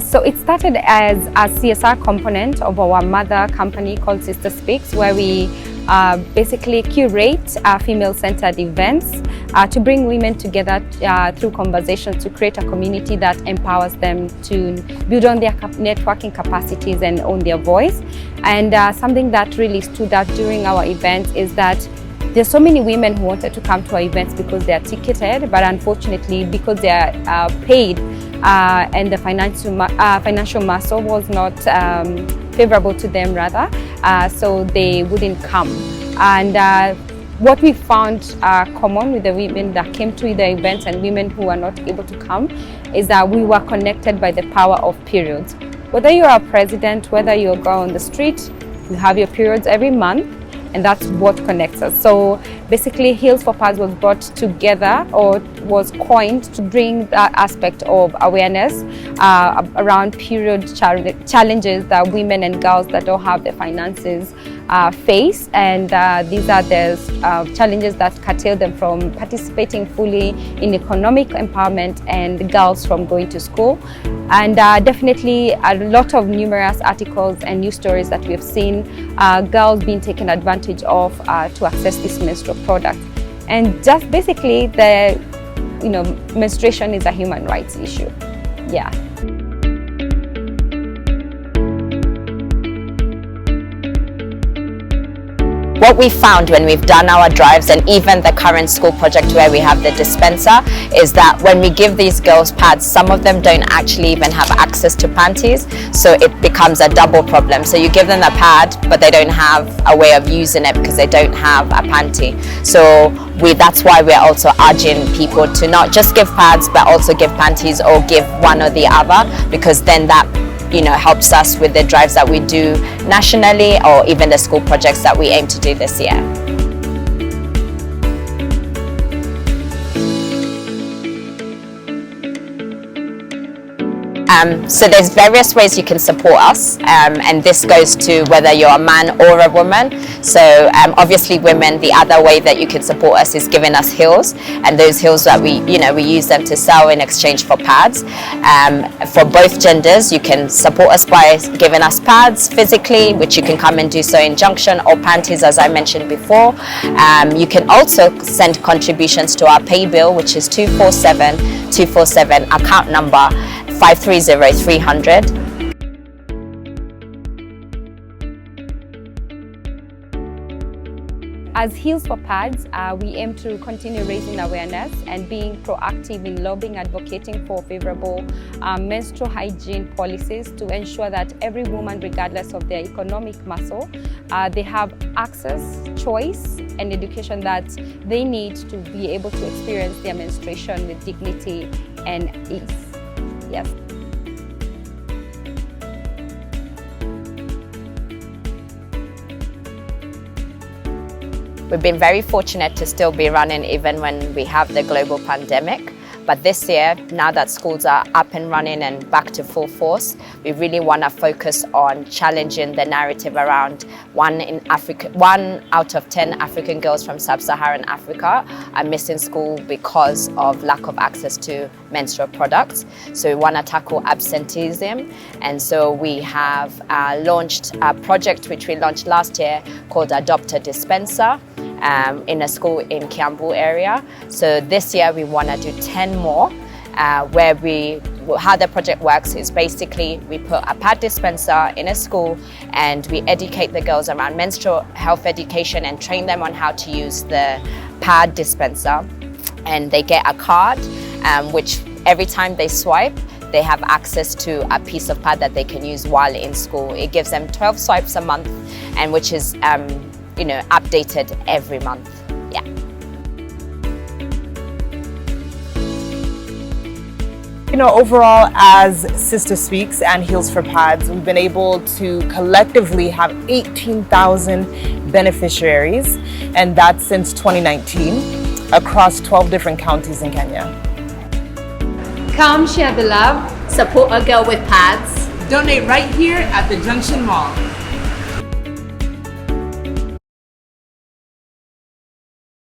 So it started as a CSR component of our mother company called Sister Speaks, where we basically curate female-centered events to bring women together through conversations to create a community that empowers them to build on their networking capacities and own their voice. And something that really stood out during our events is that there's so many women who wanted to come to our events because they are ticketed, but unfortunately, because they are paid and the financial muscle was not favorable to them, rather, so they wouldn't come. And what we found common with the women that came to the events and women who are not able to come is that we were connected by the power of periods. Whether you're a president, whether you're a girl on the street, you have your periods every month, and that's what connects us. So basically, Heels4Pads was brought together, or was coined, to bring that aspect of awareness around period challenges that women and girls that don't have the finances face. And these are the challenges that curtail them from participating fully in economic empowerment and girls from going to school. And definitely a lot of numerous articles and news stories that we've seen, girls being taken advantage of to access this menstrual product. And just basically, menstruation is a human rights issue. Yeah. What we found when we've done our drives, and even the current school project where we have the dispenser, is that when we give these girls pads, some of them don't actually even have access to panties, so it becomes a double problem. So you give them a pad, but they don't have a way of using it because they don't have a panty. So that's why we're also urging people to not just give pads, but also give panties, or give one or the other, because then that helps us with the drives that we do nationally, or even the school projects that we aim to do this year. So there's various ways you can support us, and this goes to whether you're a man or a woman. So obviously women, the other way that you can support us is giving us heels, and those heels that we use them to sell in exchange for pads. For both genders, you can support us by giving us pads physically, which you can come and do so in Junction, or panties, as I mentioned before. You can also send contributions to our Paybill, which is 247 account number 530300. As Heels4Pads, we aim to continue raising awareness and being proactive in lobbying, advocating for favorable menstrual hygiene policies to ensure that every woman, regardless of their economic muscle, they have access, choice, and education that they need to be able to experience their menstruation with dignity and ease. Yes. We've been very fortunate to still be running even when we have the global pandemic. But this year, now that schools are up and running and back to full force, we really want to focus on challenging the narrative around 1 out of 10 African girls from sub-Saharan Africa are missing school because of lack of access to menstrual products. So we want to tackle absenteeism. And so we have launched a project which we launched last year called Adopt a Dispenser, in a school in Kiambu area. So this year we want to do 10 more, where how the project works is basically we put a pad dispenser in a school and we educate the girls around menstrual health education and train them on how to use the pad dispenser. And they get a card, which every time they swipe, they have access to a piece of pad that they can use while in school. It gives them 12 swipes a month, and which is updated every month. Yeah. Overall, as Sister Speaks and Heels4Pads, we've been able to collectively have 18,000 beneficiaries, and that's since 2019, across 12 different counties in Kenya. Come share the love, support a girl with pads. Donate right here at the Junction Mall.